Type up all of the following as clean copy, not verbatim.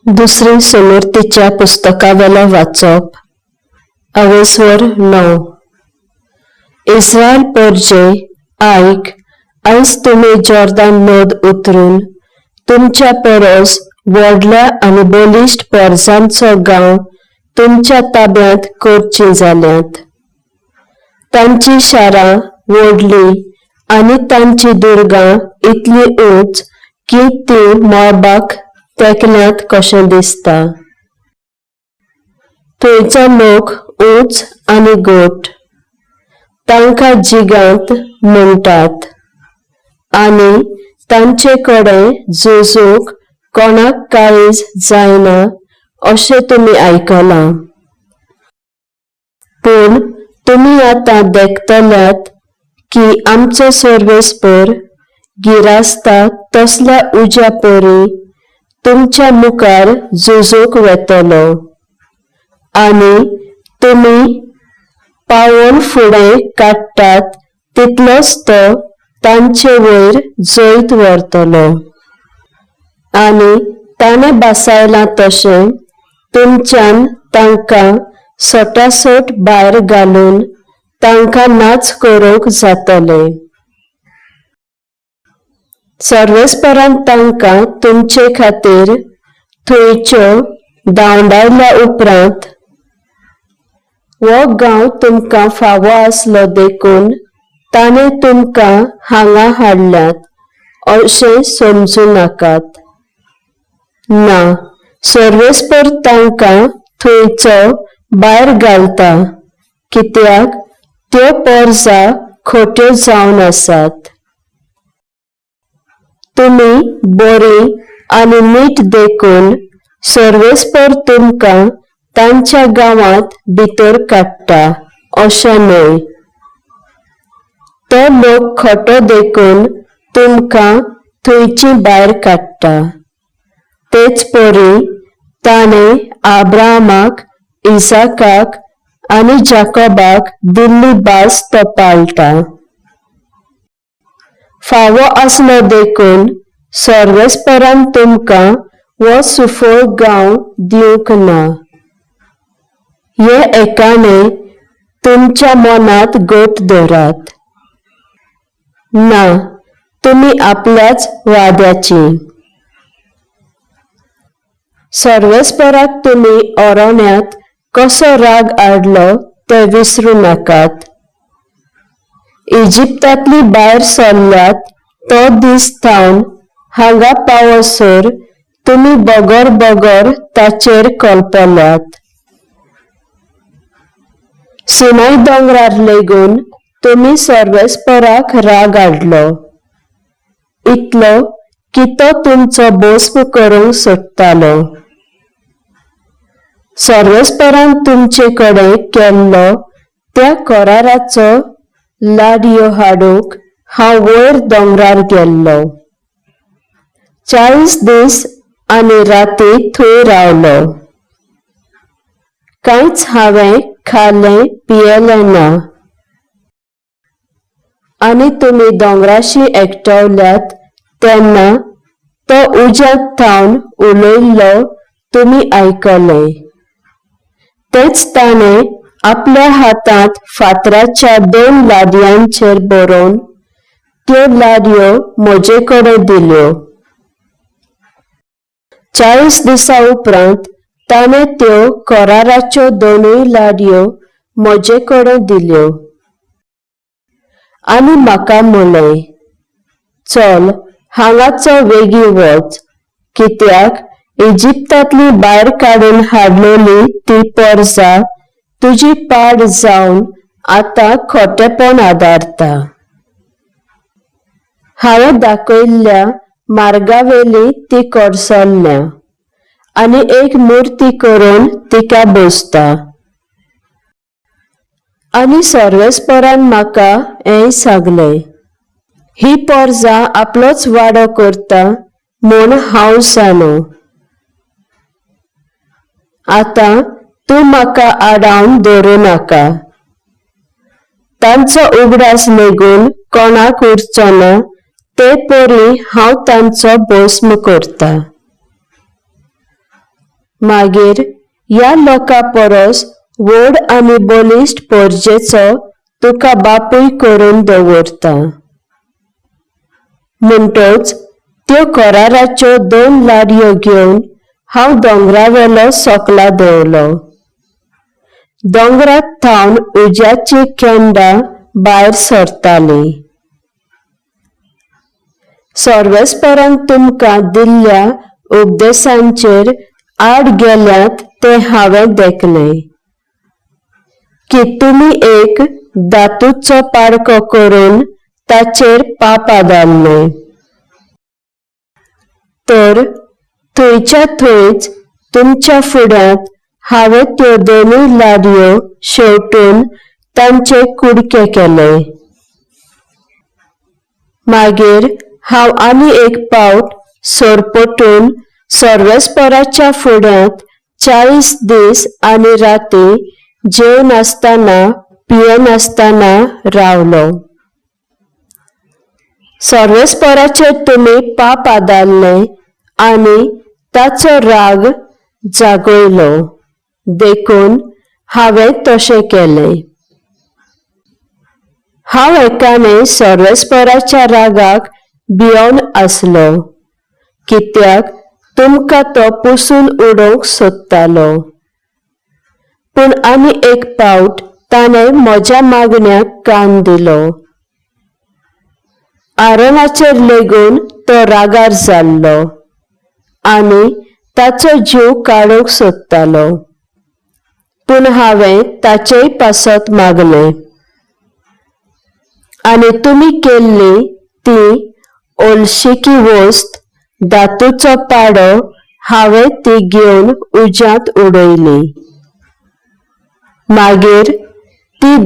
दुसरी सुमेर्तीच्या पुस्तकावेलो वाचप. अवेसवर 9. इस्रायल पोरजे, आयक, आयज तुम्ही जॉर्दान नद उतरून तुमच्या परस व्हडल्या आनी बलिश्ट पोरसांचो गांव तुमच्या ताब्यांत करची जाल्यात. तांची शारां व्हडली आनी तांची दुर्गां इतली उंच की ती मळबाक तेकल्यांत कशें दिसता. थंयचो लोक उंच आनी गोट, तांकां जिगांत म्हणटात, आनी तांचे कडेन झुजूंक कोणाक काळीज जायना अशें तुमी आयकलां. पूण तुमी आतां देखतल्यात की आमचो सर्वेस्पर गिरास्ता तसल्या उज्या परी तुमच्या मुखार झुजूंक वेतलो, आनी तुमी पावोवन फुडें काडटात तितलोच तो तांचे वयर जैत व्हरतलो. आनी ताणें बासायलां तशें तुमच्यान तांकां सोटासोट भायर घालून तांकां नाच करूंक जातलें. सर्वेस्परान तांकां तुमचे खातीर थंयच्यो धांवडायल्या उपरांत हो गांव तुमकां फावो आसलो देखून ताणें तुमकां हांगा हाडल्यात अशें समजूं नाकात. ना, सर्वेस्पर तांकां थंयचो भायर घालता, कित्याक त्यो पोरसां खोट्यो जावन आसात. तुमी बरी आनी मीठ देखून सर्वेस्पर तुमकां तांच्या गांवांत भितर काडटा अशें न्हय. तो लोक खोटो देखून तुमकां थंयची भायर काडटा. तेच परी ताणें आब्राहामाक, इसाकाक आनी जाकोबाक दिल्ली भास तो पाळटा. फावो आसलो देखून सर्वेस्परान तुमकां हो सुफळ गांव दिवंक ना. हे एकाणे तुमच्या मनांत गोट धरात. ना, तुमी आपल्याच वाद्याची. सर्वेस्पराक तुमी ओरोन्यांत कसो राग हाडलो तें विसरूं नाकात. इजिप्तांतली भायर सरल्यात तो दीस थावन हांगा पावसर तुमी बोगोर बोगोर ताचेर कळपल्यात. सिनाय दोंगरार लेगून तुमी सर्वेस्पराक राग हाडलो, इतलो की तो तुमचो भस्म करूंक सोदतालो. सर्वेस्परान तुमचे कडेन केल्लो त्या कराराचो लाडयो हाडूंक हांव वयर दोंगरार गेल्लो. 40 दीस आनी राती थंय रावलो. कांयच हांवें खालें पियेलें ना. आनी तुमी दोंगराशी एकठावल्यात तेन्ना तो उज्यांत थावन उलयल्लो तुमी आयकलें. तेच ताणें आपल्या हातांत फातराच्या 2 लादयांचेर बरोवन त्यो लादयो म्हजे कडेन दिल्यो. 40 दिसां उपरांत ताणें त्यो कराराच्यो 2 लादयो म्हजे कडेन दिल्यो. आनी म्हाका म्हणलें, चल हांगाचो वेगी वच, कित्याक इजिप्तांतली भायर काडून हाडलेली ती पोरसां तुजी पाड जावन आतां खोटेपण आदारता. हांवें दाखयल्ल्या मार्गावेली ती कोडसरल्या आनी एक मुर्ती करून तिका बसता. आनी सर्वेस्परान म्हाका हें सांगलें, ही पोरसां आपलोच वाडो करता म्हूण हांव जाणो. आतां तूं म्हाका आडावन धरूं नाका. तांचो उगडास लेगून कोणाक उरचो ना ते परी हांव तांचो भस्म करता. मागीर या लोका परस व्हड आनी बलिश्ट पोरजेचो तुका बापूय करून दवरता. म्हणटच त्यो कोराराच्यो 2 लाडयो घेवन हांव दोंगरावेलो सकला देंवलो. दोंगरांत थावन उज्याची केंडां भायर सरतालीं. सर्वेस्परान तुमकां दिल्ल्या उपदेशांचेर आड गेल्यात तें हांवें देखलें की तुमी एक धातूचो पाडको करून ताचेर पाप आदारलें. तर थंयच्या थंयच तुमच्या फुड्यांत हांवें त्यो 2 लाडयो शेवटून तांचे कुडके केले. मागीर हांव आनी एक पावट सरपटून सर्वेस्पराच्या फुड्यांत 40 दीस आनी राती जेवनासतना पियेनासतना रावलो. सर्वेस्पराचेर तुमी पाप आदारलें आनी ताचो राग जागयलो देखून हांवें तशें केलें. हांव एकाने सर्वेस्पराच्या रागाक भिवन आसलो, कित्याक तुमकां तो पुसून उडोवंक सोदतालो. पूण आनी एक पावट ताणें म्हज्या मागण्याक कान दिलो. आरोनाचेर लेगून तो रागार जाल्लो आनी ताचो जीव काडूंक सोदतालो. पूण हांवें ताचेय पासत मागलें. आनी तुमी केल्ली ती ओलशिकी वस्त धातूचो पाडो हांवें ती घेवन उज्यांत उडयली. मागीर ती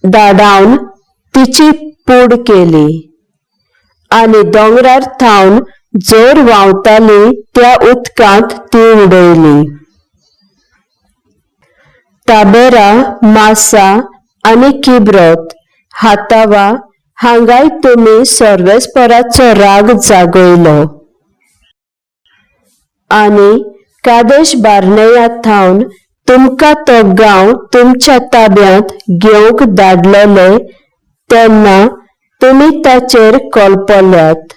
धाडावन तिची पूड केली आनी दोंगरार थावन जोर व्हांवताली त्या उदकांत ती उडयली. ताबेरा, मासा आनी किब्रोत हातावा हांगाय तुमी सर्वेस्पराचो राग जागयलो. आनी कादेश बार्नेया थावन तुमकां तो गांव तुमच्या ताब्यांत घेवंक धाडलेले तेन्ना तुमी ताचेर कोलपल्यात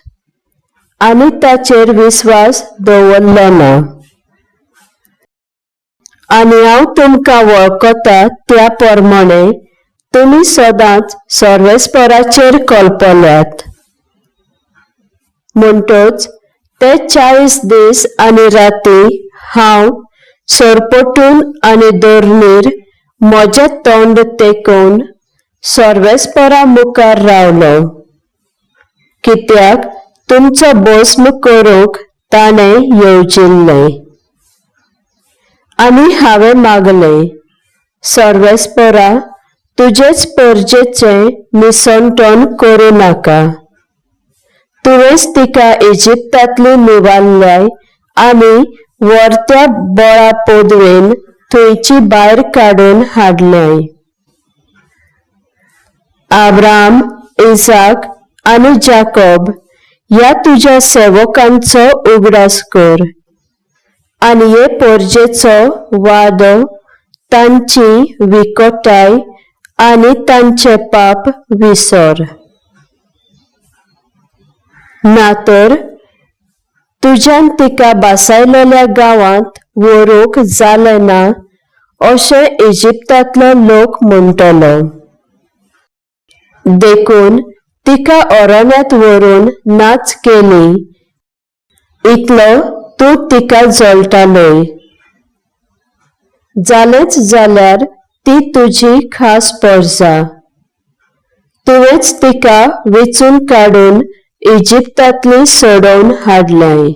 आनी ताचेर विस्वास दवरलो ना. आनी हांव तुमकां वळखता त्या प्रमाणे तुमी सदांच सर्वेस्पराचेर कोलपल्यात. म्हणटच ते 40 दीस आनी राती हांव सरपटून आनी दोरनीर म्हजें तोंड तेकोवन सर्वेस्परा मुखार रावलो, कित्याक तुमचो भस्म करूंक ताणें येवजिल्लें. आनी हांवें मागलें, सर्वेस्परा, तुजेच परजेचें निसंतोण करूं नाका. तुवेंच तिका इजिप्तांतली निवाल्ल्याय आनी वर्त्या बळा पोदवेन थंयची भायर काडून हाडल्याय. आब्राम, इसाक आनी जाकोब ह्या तुज्या सेवकांचो उगडास कर आनी हे परजेचो वादो, तांची विकोटाय आनी तांचे पाप विसर. नातर तुज्यान तिका बासायलेल्या गांवांत व्हरूंक जालें ना अशें इजिप्तांतलो लोक म्हणटलो. देखून तिका अरण्यांत व्हरून नाच केली इतलो तूं तिका जळटालोय. जालेंच जाल्यार ती तुजी खास परजा. तुवेंच तिका वेचून काडून इजिप्तांतली सोडोवन हाडल्याय.